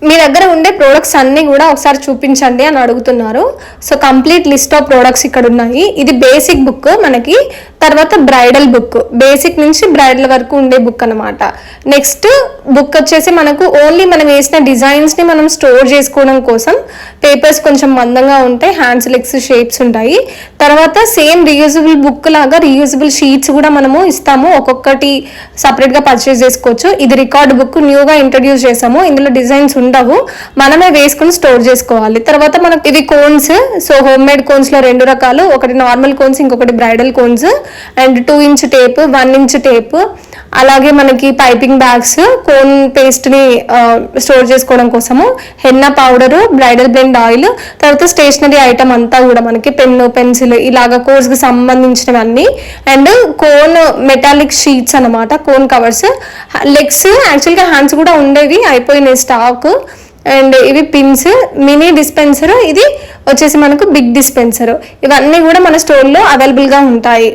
మీ దగ్గర ఉండే ప్రోడక్ట్స్ అన్నీ కూడా ఒకసారి చూపించండి అని అడుగుతున్నారు. So complete list of products ఇక్కడ ఉన్నాయి. ఇది బేసిక్ బుక్ మనకి, తర్వాత బ్రైడల్ బుక్, బేసిక్ నుంచి బ్రైడల్ వరకు ఉండే బుక్ అనమాట. నెక్స్ట్ బుక్ వచ్చేసి మనకు ఓన్లీ మనం వేసిన డిజైన్స్ని మనం స్టోర్ చేసుకోవడం కోసం పేపర్స్ కొంచెం మందంగా ఉంటాయి, హ్యాండ్స్ లెగ్స్ షేప్స్ ఉంటాయి. తర్వాత సేమ్ రీయూజబుల్ బుక్ లాగా రీయూజబుల్ షీట్స్ కూడా మనము ఇస్తాము, ఒక్కొక్కటి సపరేట్గా పర్చేస్ చేసుకోవచ్చు. ఇది రికార్డ్ బుక్ న్యూగా ఇంట్రడ్యూస్ చేసాము, ఇందులో డిజైన్స్ ఉండవు, మనమే వేసుకుని స్టోర్ చేసుకోవాలి. తర్వాత మనకి ఇవి cones, so home made cones లో 2 రకాలు, ఒకటి నార్మల్ కోన్స్, ఇంకొకటి bridal cones. And 2 inch tape, 1 inch tape, అలాగే మనకి పైపింగ్ బ్యాగ్స్, కోన్ పేస్ట్ ని స్టోర్ చేసుకోవడం కోసము, henna powder, bridal blend oil, తర్వాత స్టేషనరీ ఐటమ్ అంతా కూడా మనకి పెన్ను, పెన్సిల్, ఇలాగా కోర్స్ కి సంబంధించినవన్నీ. అండ్ కోన్ మెటాలిక్ షీట్స్ అనమాట, కోన్ కవర్స్. లెగ్స్ యాక్చువల్గా హ్యాండ్స్ కూడా ఉండేవి, అయిపోయినాయి స్టాక్. అండ్ ఇవి పిన్స్, మినీ డిస్పెన్సర్, ఇది వచ్చేసి మనకు బిగ్ డిస్పెన్సర్. ఇవన్నీ కూడా మన స్టోర్లో అవైలబుల్గా ఉంటాయి.